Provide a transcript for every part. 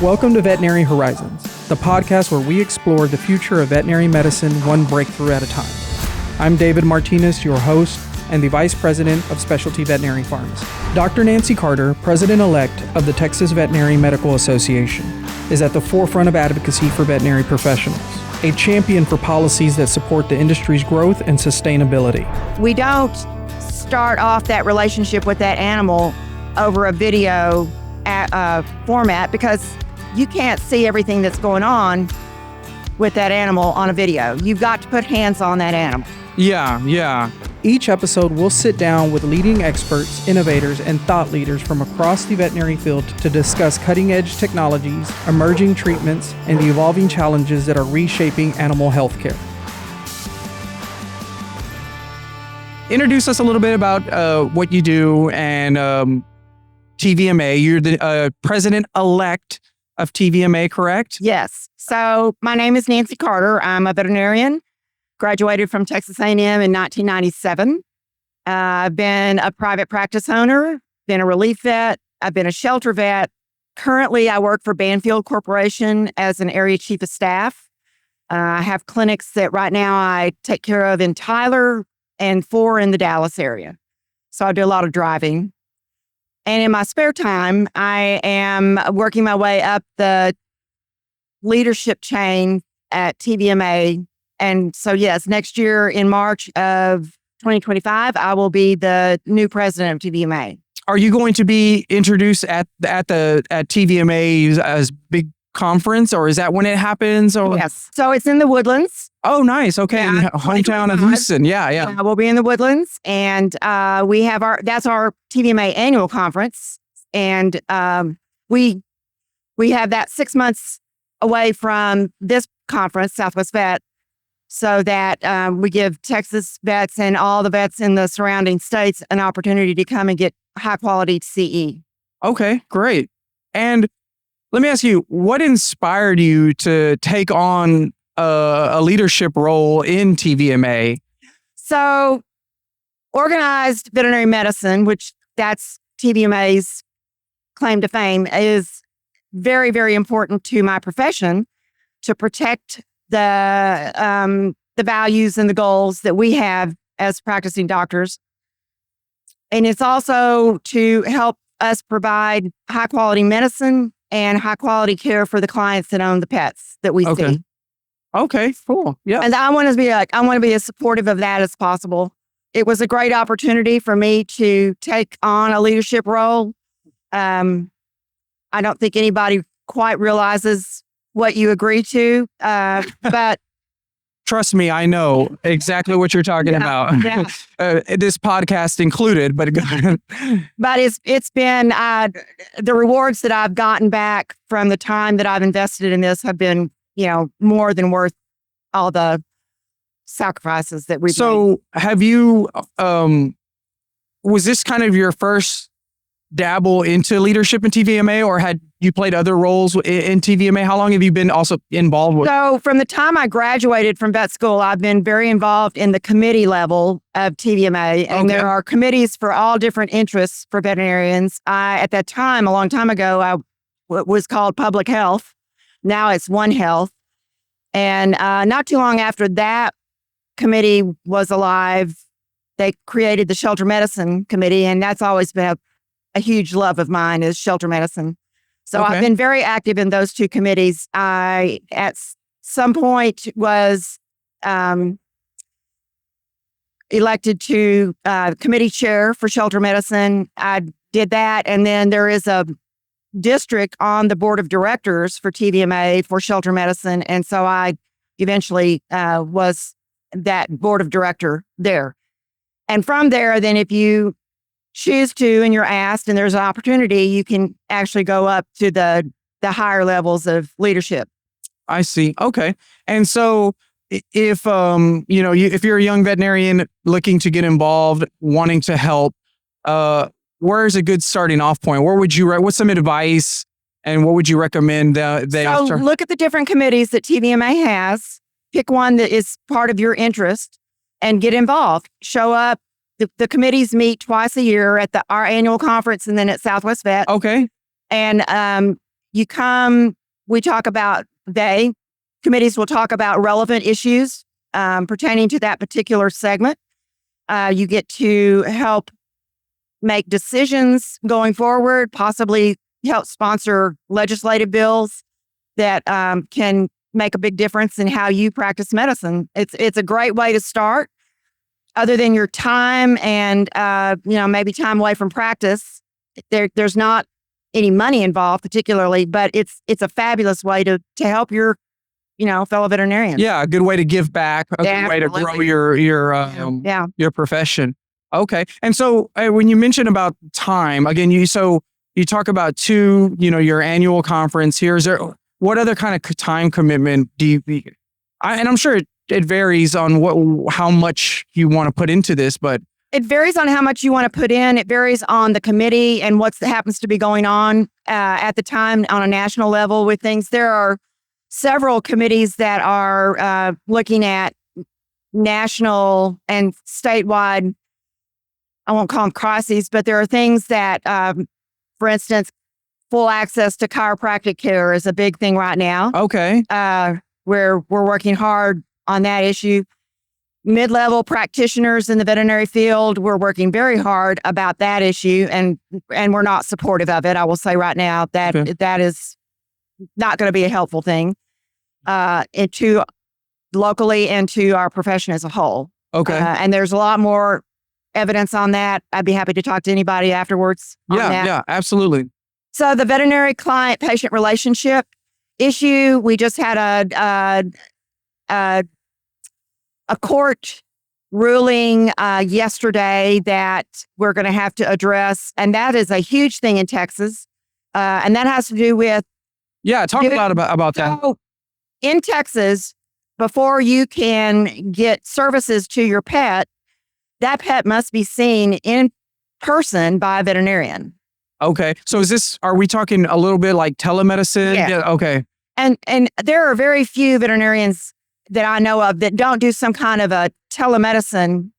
Welcome to Veterinary Horizons, the podcast where we explore the future of veterinary medicine one breakthrough at a time. I'm David Martinez, your host and the Vice President of Specialty Veterinary Pharmacy. Dr. Nancy Carter, President-elect of the Texas Veterinary Medical Association, is at the forefront of advocacy for veterinary professionals, a champion for policies that support the industry's growth and sustainability. We don't start off that relationship with that animal over a video format because you can't see everything that's going on with that animal on a video. You've got to put hands on that animal. Yeah. Each episode, we'll sit down with leading experts, innovators, and thought leaders from across the veterinary field to discuss cutting-edge technologies, emerging treatments, and the evolving challenges that are reshaping animal health care. Introduce us a little bit about what you do and TVMA. You're the president-elect of TVMA, correct? Yes. So my name is Nancy Carter. I'm a veterinarian, graduated from Texas A&M in 1997. I've been a private practice owner, been a relief vet. I've been a shelter vet. Currently, I work for Banfield Corporation as an area chief of staff. I have clinics that right now I take care of in Tyler and 4 in the Dallas area. So I do a lot of driving. And in my spare time, I am working my way up the leadership chain at TVMA. And so, yes, next year in March of 2025, I will be the new president of TVMA. Are you going to be introduced at TVMA's as big conference, or is that when it happens? Or? Yes. So it's in the Woodlands. Oh, nice. Okay. In the hometown of Houston. Yeah. We'll be in the Woodlands, and that's our TVMA annual conference. And we have that 6 months away from this conference, Southwest Vet, so that we give Texas vets and all the vets in the surrounding states an opportunity to come and get high quality CE. Okay, great. And let me ask you, what inspired you to take on a leadership role in TVMA? So, organized veterinary medicine, which that's TVMA's claim to fame, is very, very important to my profession to protect the values and the goals that we have as practicing doctors. And it's also to help us provide high quality medicine and high quality care for the clients that own the pets that we see. Okay, cool. Yeah. And I want to be as supportive of that as possible. It was a great opportunity for me to take on a leadership role. I don't think anybody quite realizes what you agree to, but trust me, I know exactly what you're talking about. Yeah. This podcast included, but it's been the rewards that I've gotten back from the time that I've invested in this have been, more than worth all the sacrifices that we've made. So have you, was this kind of your first dabble into leadership in TVMA, or had you played other roles in TVMA? How long have you been also involved with? So from the time I graduated from vet school, I've been very involved in the committee level of TVMA. And there are committees for all different interests for veterinarians. At that time, a long time ago, was called Public Health. Now it's One Health. And not too long after that committee was alive, they created the Shelter Medicine Committee. And that's always been a huge love of mine, is shelter medicine. So I've been very active in those two committees. I, at some point, was elected to committee chair for shelter medicine. I did that. And then there is a district on the board of directors for TVMA for shelter medicine. And so I eventually was that board of director there. And from there, then if you choose to and you're asked and there's an opportunity, you can actually go up to the higher levels of leadership. I see. Okay. And so if if you're a young veterinarian looking to get involved, wanting to help, where's a good starting off point? What's some advice and what would you recommend look at the different committees that TVMA has, pick one that is part of your interest and get involved. Show up. The committees meet twice a year at our annual conference and then at Southwest Vet. Okay. And You come, we talk about, committees will talk about relevant issues pertaining to that particular segment. You get to help make decisions going forward, possibly help sponsor legislative bills that can make a big difference in how you practice medicine. It's a great way to start. Other than your time and maybe time away from practice, there's not any money involved particularly, but it's a fabulous way to help your fellow veterinarians. Yeah, a good way to give back, a good way to grow your profession. Okay, and so when you mention about time again, you talk about your annual conference here. Is there what other kind of time commitment do you? And I'm sure it varies on how much you want to put into this, but it varies on how much you want to put in. It varies on the committee and what happens to be going on at the time on a national level with things. There are several committees that are looking at national and statewide, I won't call them crises, but there are things that, for instance, full access to chiropractic care is a big thing right now. Okay. We're working hard on that issue. Mid-level practitioners in the veterinary field, we're working very hard about that issue, and we're not supportive of it. I will say right now that that is not going to be a helpful thing into locally and to our profession as a whole. Okay. And there's a lot more evidence on that. I'd be happy to talk to anybody afterwards on that. Yeah, absolutely. So the veterinary client-patient relationship issue, we just had a court ruling yesterday that we're going to have to address, and that is a huge thing in Texas, and that has to do with talk a lot about that. So in Texas, before you can get services to your pet, that pet must be seen in person by a veterinarian. Okay, so are we talking a little bit like telemedicine? Yeah. Okay. And there are very few veterinarians that I know of that don't do some kind of a telemedicine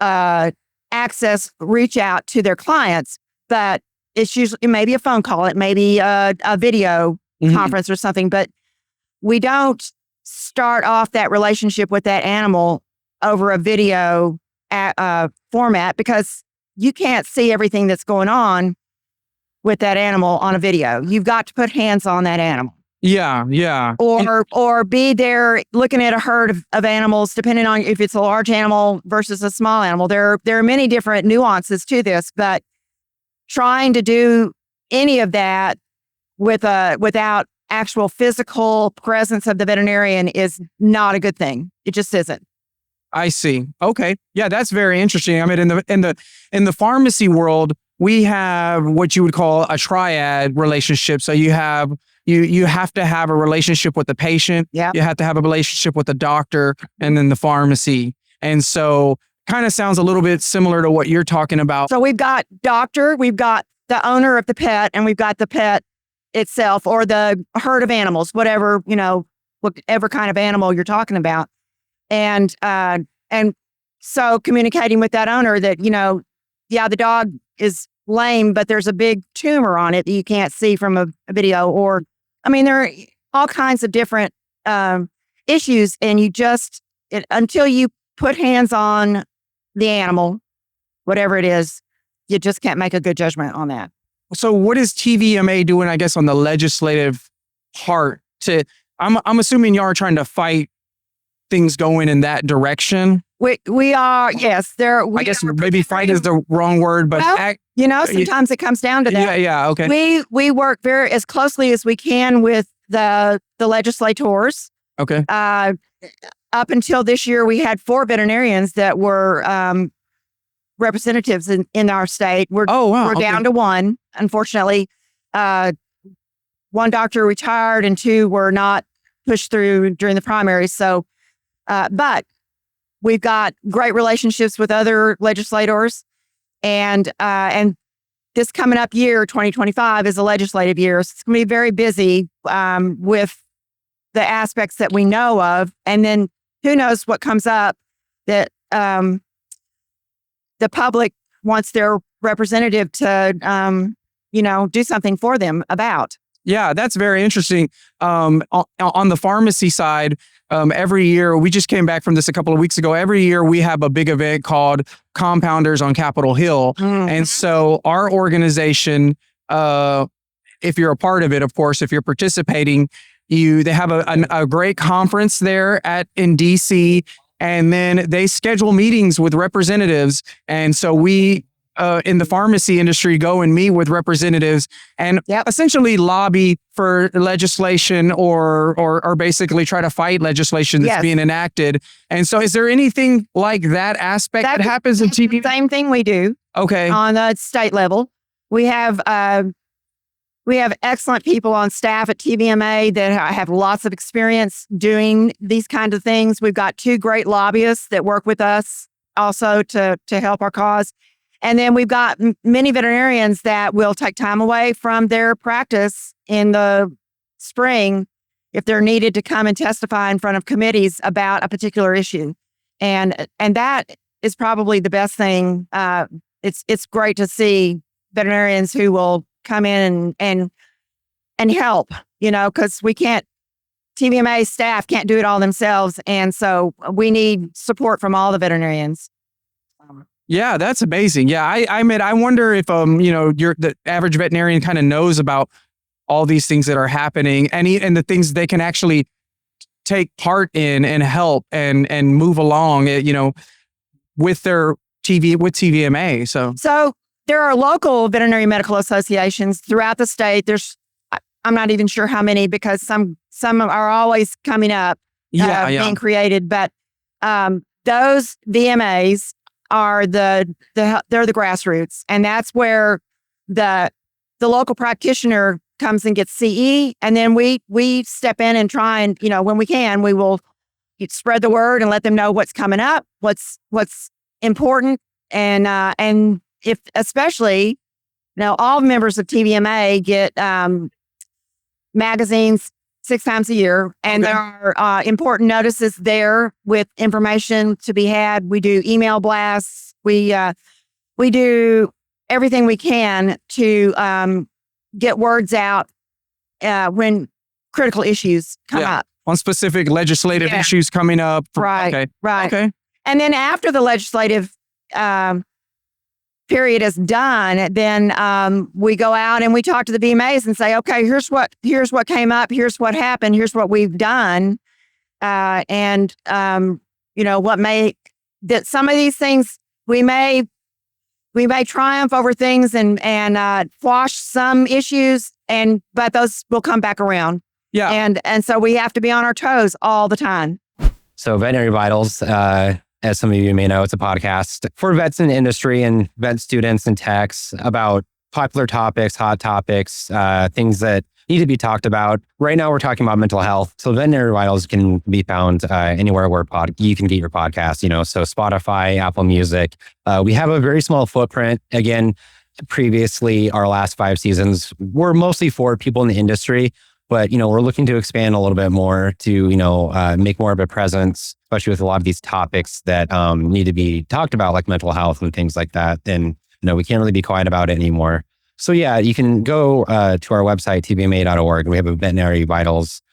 access reach out to their clients, but it's usually maybe a phone call, it may be a video conference or something, but we don't start off that relationship with that animal over a video format because you can't see everything that's going on with that animal on a video. You've got to put hands on that animal. Yeah. Or be there looking at a herd of animals, depending on if it's a large animal versus a small animal. There are many different nuances to this, but trying to do any of that without actual physical presence of the veterinarian is not a good thing. It just isn't. I see. Okay. Yeah, that's very interesting. I mean, in the pharmacy world, we have what you would call a triad relationship. So you have to have a relationship with the patient. Yeah. You have to have a relationship with the doctor and then the pharmacy. And so kind of sounds a little bit similar to what you're talking about. So we've got doctor, we've got the owner of the pet, and we've got the pet itself or the herd of animals, whatever kind of animal you're talking about. And so communicating with that owner that, the dog is lame, but there's a big tumor on it that you can't see from a video. Or, there are all kinds of different issues, and until you put hands on the animal, whatever it is, you just can't make a good judgment on that. So what is TVMA doing, I guess, on the legislative part I'm assuming y'all are trying to fight things going in that direction? We are, yes. I guess maybe fight is the wrong word, but sometimes it comes down to that. Yeah, okay. We work as closely as we can with the legislators. Okay. Up until this year, we had 4 veterinarians that were representatives in our state. We're down to 1, unfortunately. 1 doctor retired and 2 were not pushed through during the primaries. So, but we've got great relationships with other legislators, and this coming up year, 2025, is a legislative year. So it's going to be very busy with the aspects that we know of, and then who knows what comes up that the public wants their representative to do something for them about. Yeah, that's very interesting. On the pharmacy side, every year, we just came back from this a couple of weeks ago. Every year we have a big event called Compounders on Capitol Hill. And so our organization, if you're a part of it, of course, if you're participating, they have a great conference there in DC, and then they schedule meetings with representatives. And so we, in the pharmacy industry, go and meet with representatives and essentially lobby for legislation or basically try to fight legislation that's being enacted. And so is there anything like that aspect that happens in TVMA? Same thing we do. Okay. On the state level. We have excellent people on staff at TVMA that have lots of experience doing these kinds of things. We've got 2 great lobbyists that work with us also to help our cause. And then we've got many veterinarians that will take time away from their practice in the spring if they're needed to come and testify in front of committees about a particular issue. And that is probably the best thing. It's great to see veterinarians who will come in and help, because TVMA staff can't do it all themselves. And so we need support from all the veterinarians. Yeah, that's amazing. Yeah, I wonder if the average veterinarian kind of knows about all these things that are happening and the things they can actually take part in and help and move along, with TVMA. So there are local veterinary medical associations throughout the state. I'm not even sure how many, because some are always coming up, being created. But those VMAs are they're the grassroots, and that's where the local practitioner comes and gets CE, and then we step in and try and when we can, we will spread the word and let them know what's coming up, what's important, and if especially all members of TVMA get magazines 6 times a year, and there are important notices there with information to be had. We do email blasts. We do everything we can to get words out when critical issues come up. On specific legislative issues coming up. Right. Okay. And then after the legislative period is done, then we go out and we talk to the VMAs and say, okay, here's what came up, here's what happened, here's what we've done, and what that some of these things we may triumph over things and quash some issues, but those will come back around. Yeah, and so we have to be on our toes all the time. So Veterinary Vitals, as some of you may know, it's a podcast for vets in the industry and vet students and techs about popular topics, hot topics, things that need to be talked about. Right now, we're talking about mental health. So Veterinary Vitals can be found anywhere where you can get your podcast, so Spotify, Apple Music. We have a very small footprint. Again, previously, our last 5 seasons were mostly for people in the industry. But, we're looking to expand a little bit more to, make more of a presence, especially with a lot of these topics that need to be talked about, like mental health and things like that. And, we can't really be quiet about it anymore. So, yeah, you can go to our website, tvma.org. We have a Veterinary Vitals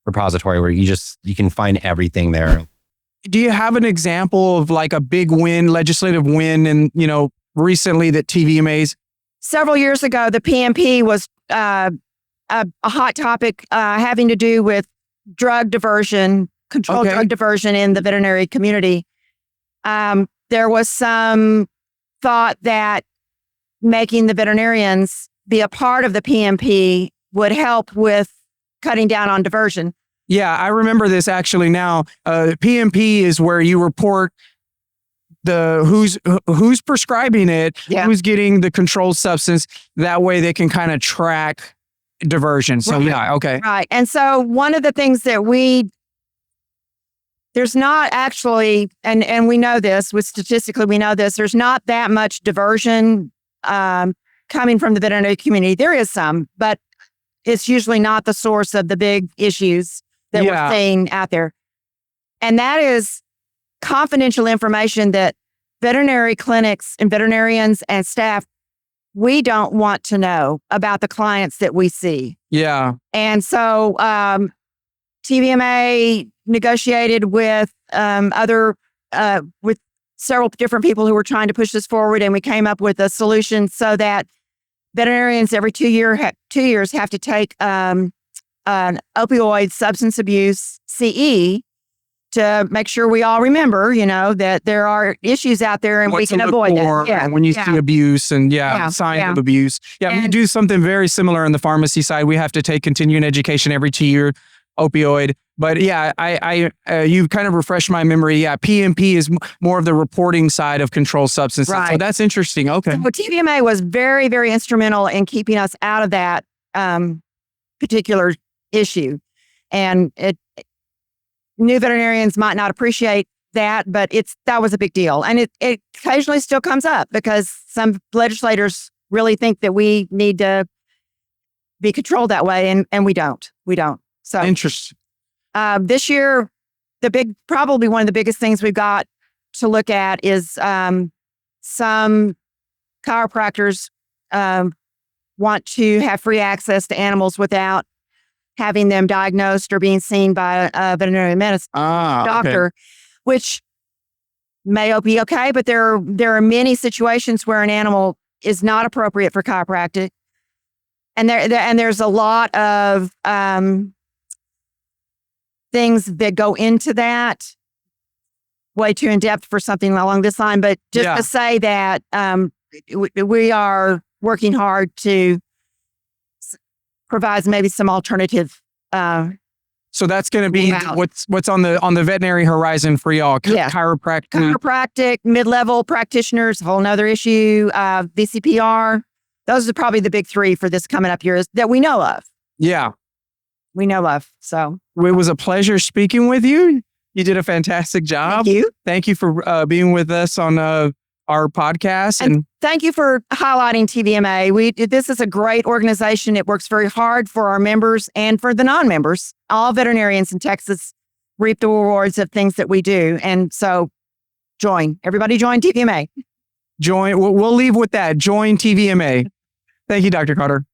repository where you can find everything there. Do you have an example of like a big win, legislative win, and, recently that TVMA's? Several years ago, the PMP was a hot topic having to do with drug diversion, controlled drug diversion in the veterinary community. There was some thought that making the veterinarians be a part of the PMP would help with cutting down on diversion. Yeah, I remember this actually now. PMP is where you report who's prescribing it, who's getting the controlled substance. That way they can kind of track diversion. So Right. And so one of the things that there's not actually, and we know this, statistically we know this, there's not that much diversion coming from the veterinary community. There is some, but it's usually not the source of the big issues that we're seeing out there. And that is confidential information that veterinary clinics and veterinarians and staff we don't want to know about the clients that we see. Yeah. And so TVMA negotiated with with several different people who were trying to push this forward, and we came up with a solution so that veterinarians every 2 years have to take an opioid substance abuse CE to make sure we all remember, that there are issues out there and we can avoid that. Yeah. When you see abuse and signs of abuse. Yeah, we do something very similar on the pharmacy side. We have to take continuing education every 2 year opioid. But yeah, you kind of refreshed my memory. Yeah, PMP is more of the reporting side of controlled substances. Right. So that's interesting. Okay. So TVMA was very, very instrumental in keeping us out of that particular issue. And new veterinarians might not appreciate that, but that was a big deal. And it occasionally still comes up because some legislators really think that we need to be controlled that way, and we don't. We don't. So interesting. This year, probably one of the biggest things we've got to look at is some chiropractors want to have free access to animals without having them diagnosed or being seen by a veterinary medicine doctor, which may be okay, but there are many situations where an animal is not appropriate for chiropractic, and there's a lot of things that go into that. Way too in depth for something along this line, but just to say that we are working hard to provide maybe some alternative. So that's going to be what's on the veterinary horizon for y'all. Chiropractic, mid-level practitioners, a whole nother issue. VCPR. Those are probably the big three for this coming up year that we know of. Yeah, we know of. So it was a pleasure speaking with you. You did a fantastic job. Thank you for being with us on our podcast. And thank you for highlighting TVMA. This is a great organization. It works very hard for our members and for the non-members. All veterinarians in Texas reap the rewards of things that we do. And so everybody join TVMA. We'll leave with that. Join TVMA. Thank you, Dr. Carter.